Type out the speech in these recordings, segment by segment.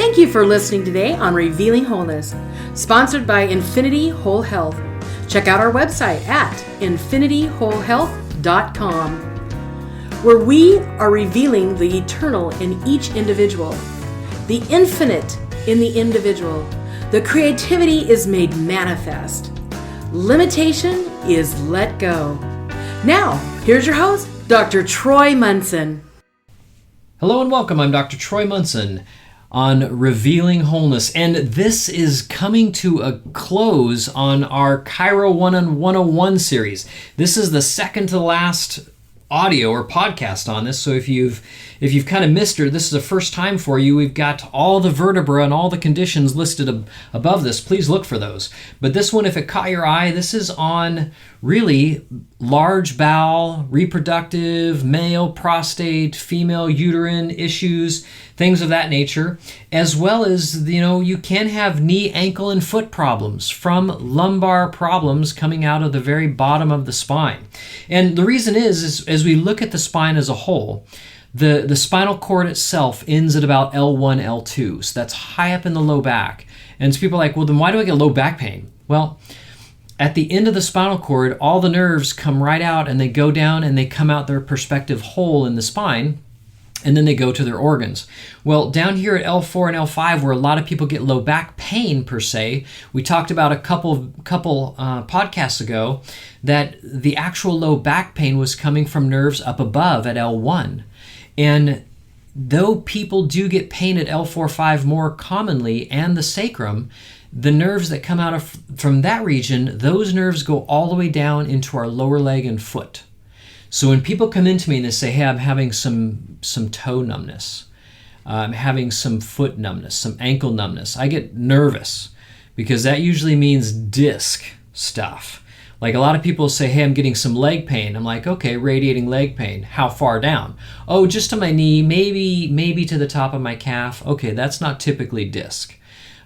Thank you for listening today on Revealing Wholeness, sponsored by Infinity Whole Health. Check out our website at infinityWholeHealth.com, where we are revealing the eternal in each individual, the infinite in the individual. The creativity is made manifest. Limitation is let go. Now, here's your host, Dr. Troy Mnson. Hello and welcome. I'm Dr. Troy Mnson on Revealing Wholeness, and this is coming to a close on our Chiro 101 series. This is the second to last audio or podcast on this, so if you've kind of missed her, this is the first time for you. We've got all the vertebra and all the conditions listed above this. Please look for those. But this one, if it caught your eye, this is on really large bowel, reproductive, male prostate, female uterine issues, things of that nature, as well as, you can have knee, ankle, and foot problems from lumbar problems coming out of the very bottom of the spine. And the reason is as we look at the spine as a whole, the spinal cord itself ends at about L1, L2, so that's high up in the low back. And so people are like, well, then why do I get low back pain? Well, at the end of the spinal cord, all the nerves come right out and they go down and they come out their respective hole in the spine, and then they go to their organs. Well, down here at L4 and L5, where a lot of people get low back pain per se, we talked about a couple podcasts ago that the actual low back pain was coming from nerves up above at L1. And though people do get pain at L4-5 more commonly, and the sacrum, the nerves that come out from that region, those nerves go all the way down into our lower leg and foot. So when people come into me and they say, hey, I'm having some toe numbness, I'm having some foot numbness, some ankle numbness, I get nervous because that usually means disc stuff. Like a lot of people say, hey, I'm getting some leg pain. I'm like, okay, radiating leg pain. How far down? Oh, just to my knee, maybe to the top of my calf. Okay, that's not typically disc.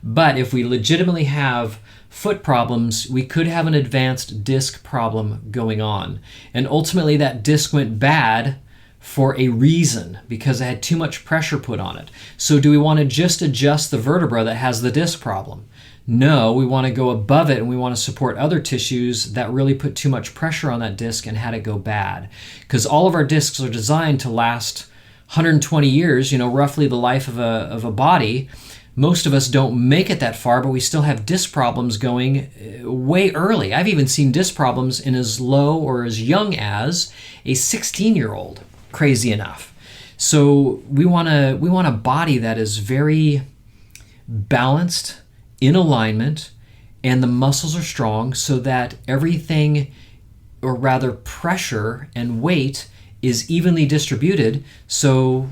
But if we legitimately have foot problems, we could have an advanced disc problem going on. And ultimately that disc went bad for a reason, because it had too much pressure put on it. So do we want to just adjust the vertebra that has the disc problem? No, we want to go above it and we want to support other tissues that really put too much pressure on that disc and had it go bad. Because all of our discs are designed to last 120 years, roughly the life of a body. Most of us don't make it that far, but we still have disc problems going way early. I've even seen disc problems in as low or as young as a 16-year-old, crazy enough. So we want a body that is very balanced, in alignment, and the muscles are strong so that everything, or rather pressure and weight, is evenly distributed so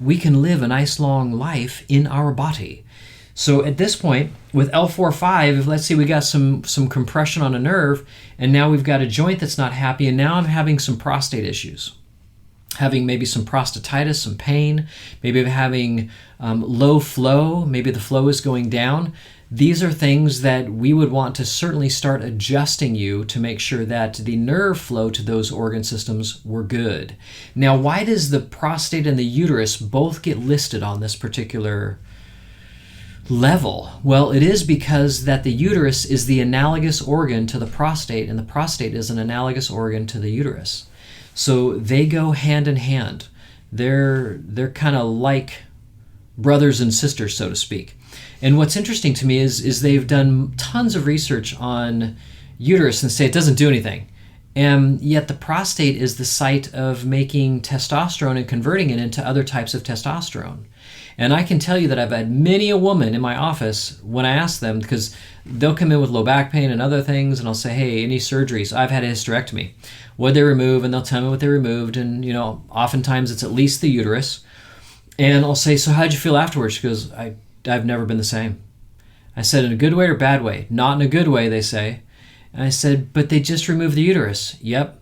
we can live a nice long life in our body. So at this point, with L4-5, if let's say we got some compression on a nerve, and now we've got a joint that's not happy, and now I'm having some prostate issues. Having maybe some prostatitis, some pain, maybe I'm having low flow, maybe the flow is going down. These are things that we would want to certainly start adjusting you to make sure that the nerve flow to those organ systems were good. Now, why does the prostate and the uterus both get listed on this particular level? Well, it is because that the uterus is the analogous organ to the prostate, and the prostate is an analogous organ to the uterus. So they go hand in hand. They're kind of like brothers and sisters, so to speak. And what's interesting to me is they've done tons of research on uterus and say it doesn't do anything. And yet the prostate is the site of making testosterone and converting it into other types of testosterone. And I can tell you that I've had many a woman in my office when I ask them, because they'll come in with low back pain and other things, and I'll say, hey, any surgeries? I've had a hysterectomy. What'd they remove? And they'll tell me what they removed. And, oftentimes it's at least the uterus. And I'll say, so how'd you feel afterwards? She goes, I've never been the same. I said, in a good way or bad way? Not in a good way, they say. And I said, but they just removed the uterus. Yep.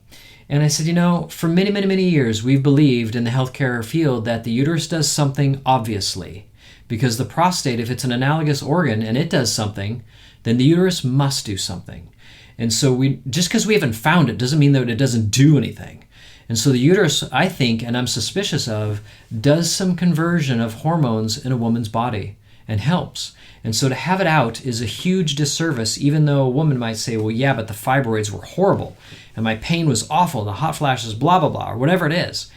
And I said, for many, many, many years, we've believed in the healthcare field that the uterus does something obviously. Because the prostate, if it's an analogous organ and it does something, then the uterus must do something. And so just because we haven't found it doesn't mean that it doesn't do anything. And so the uterus, I think, and I'm suspicious of, does some conversion of hormones in a woman's body. and helps. And so to have it out is a huge disservice, even though a woman might say, well, yeah, but the fibroids were horrible and my pain was awful and the hot flashes, blah, blah, blah, or whatever it is.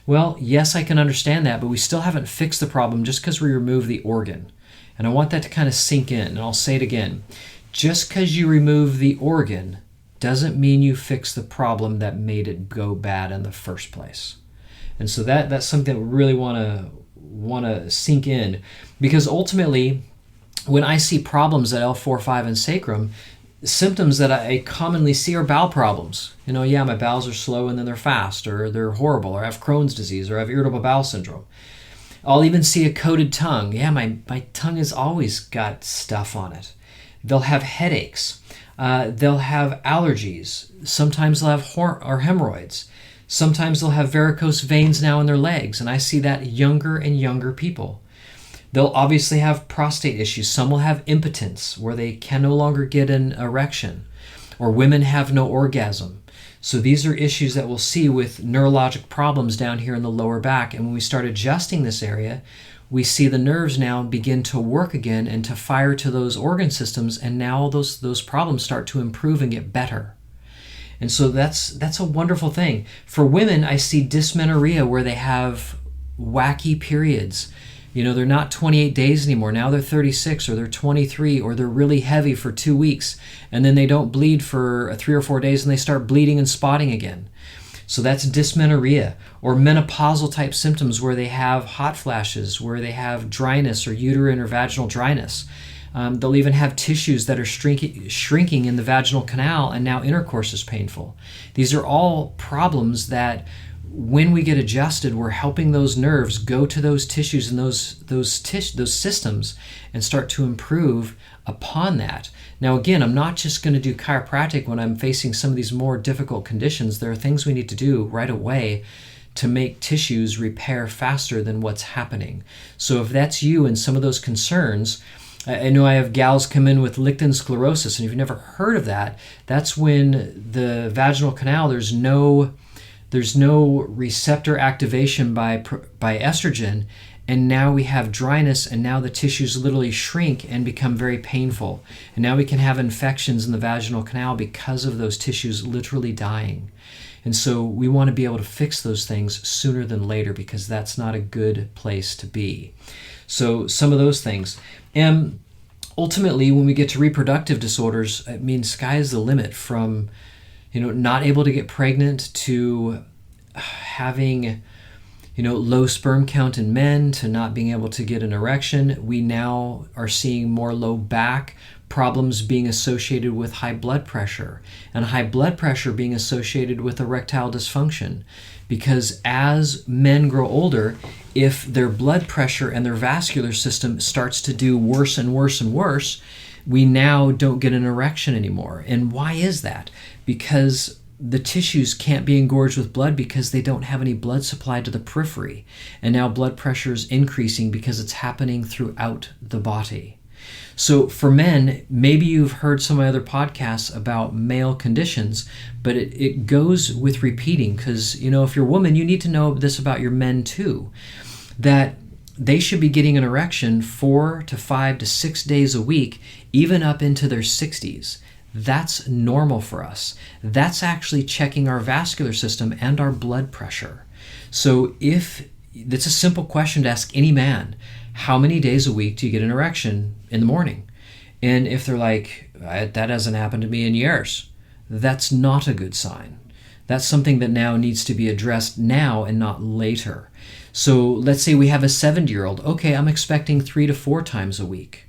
Well, yes, I can understand that, but we still haven't fixed the problem just because we remove the organ. And I want that to kind of sink in, and I'll say it again. Just because you remove the organ doesn't mean you fix the problem that made it go bad in the first place. And so that's something that we really want to sink in, because ultimately, when I see problems at L4, 5, and sacrum, symptoms that I commonly see are bowel problems. Yeah, my bowels are slow and then they're fast, or they're horrible, or I have Crohn's disease, or I have irritable bowel syndrome. I'll even see a coated tongue. Yeah, my tongue has always got stuff on it. They'll have headaches. They'll have allergies. Sometimes they'll have hemorrhoids. Sometimes they'll have varicose veins now in their legs, and I see that younger and younger people. They'll obviously have prostate issues. Some will have impotence, where they can no longer get an erection, or women have no orgasm. So these are issues that we'll see with neurologic problems down here in the lower back. And when we start adjusting this area, we see the nerves now begin to work again and to fire to those organ systems, and now those problems start to improve and get better. And so that's a wonderful thing. For women, I see dysmenorrhea, where they have wacky periods. They're not 28 days anymore. Now they're 36, or they're 23, or they're really heavy for 2 weeks, and then they don't bleed for 3 or 4 days, and they start bleeding and spotting again. So that's dysmenorrhea. Or menopausal type symptoms, where they have hot flashes, where they have dryness or uterine or vaginal dryness. They'll even have tissues that are shrinking in the vaginal canal, and now intercourse is painful. These are all problems that, when we get adjusted, we're helping those nerves go to those tissues and those systems and start to improve upon that. Now, again, I'm not just going to do chiropractic when I'm facing some of these more difficult conditions. There are things we need to do right away to make tissues repair faster than what's happening. So if that's you and some of those concerns, I know I have gals come in with lichen sclerosis, and if you've never heard of that, that's when the vaginal canal, there's no receptor activation by estrogen, and now we have dryness, and now the tissues literally shrink and become very painful. And now we can have infections in the vaginal canal because of those tissues literally dying. And so we want to be able to fix those things sooner than later, because that's not a good place to be. So some of those things. And ultimately, when we get to reproductive disorders, I mean, sky's the limit, from not able to get pregnant to having low sperm count in men, to not being able to get an erection. We now are seeing more low back problems being associated with high blood pressure, and high blood pressure being associated with erectile dysfunction. Because as men grow older, if their blood pressure and their vascular system starts to do worse and worse and worse, we now don't get an erection anymore. And why is that? Because the tissues can't be engorged with blood, because they don't have any blood supply to the periphery. And now blood pressure is increasing because it's happening throughout the body. So for men, maybe you've heard some of my other podcasts about male conditions, but it goes with repeating, because, if you're a woman, you need to know this about your men too, that they should be getting an erection 4 to 5 to 6 days a week, even up into their 60s. That's normal for us. That's actually checking our vascular system and our blood pressure. So it's a simple question to ask any man: how many days a week do you get an erection in the morning? And if they're like, that hasn't happened to me in years, that's not a good sign. That's something that now needs to be addressed now and not later. So let's say we have a 70-year-old. Okay, I'm expecting 3 to 4 times a week.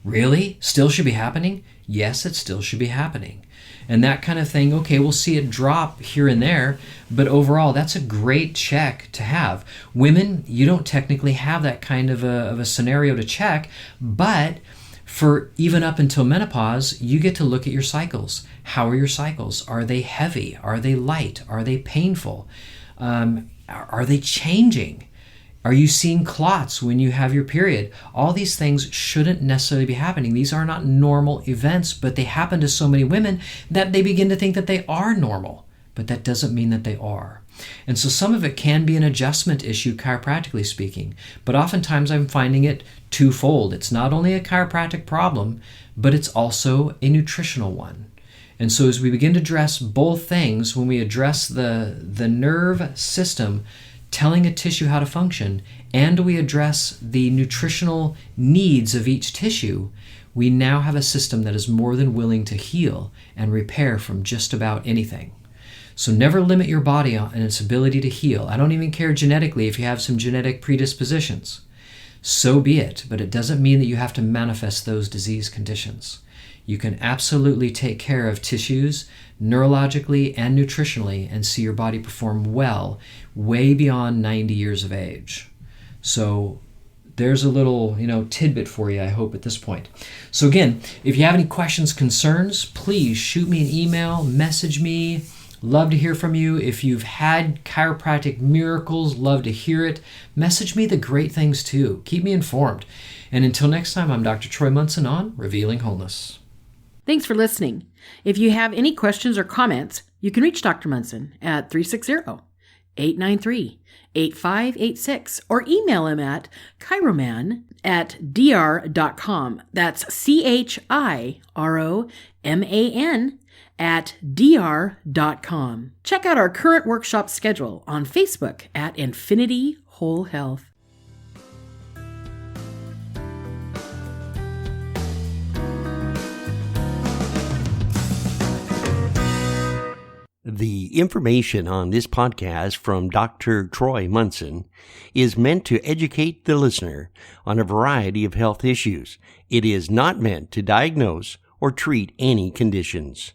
Really? Still should be happening? Yes, it still should be happening. And that kind of thing, okay, we'll see it drop here and there, but overall, that's a great check to have. Women, you don't technically have that kind of a scenario to check, but for even up until menopause, you get to look at your cycles. How are your cycles? Are they heavy? Are they light? Are they painful? Are they changing? Are you seeing clots when you have your period? All these things shouldn't necessarily be happening. These are not normal events, but they happen to so many women that they begin to think that they are normal. But that doesn't mean that they are. And so some of it can be an adjustment issue, chiropractically speaking, but oftentimes I'm finding it twofold. It's not only a chiropractic problem, but it's also a nutritional one. And so as we begin to address both things, when we address the nerve system telling a tissue how to function, and we address the nutritional needs of each tissue, we now have a system that is more than willing to heal and repair from just about anything. So never limit your body and its ability to heal. I don't even care genetically if you have some genetic predispositions. So be it, but it doesn't mean that you have to manifest those disease conditions. You can absolutely take care of tissues neurologically and nutritionally and see your body perform well way beyond 90 years of age. So there's a little, tidbit for you, I hope, at this point. So again, if you have any questions, concerns, please shoot me an email, message me. Love to hear from you. If you've had chiropractic miracles, love to hear it. Message me the great things too. Keep me informed. And until next time, I'm Dr. Troy Mnson on Revealing Wholeness. Thanks for listening. If you have any questions or comments, you can reach Dr. Mnson at 360-893-8586 or email him at chiroman@dr.com. That's chiroman@dr.com. Check out our current workshop schedule on Facebook at Infinity Whole Health. The information on this podcast from Dr. Troy Mnson is meant to educate the listener on a variety of health issues. It is not meant to diagnose or treat any conditions.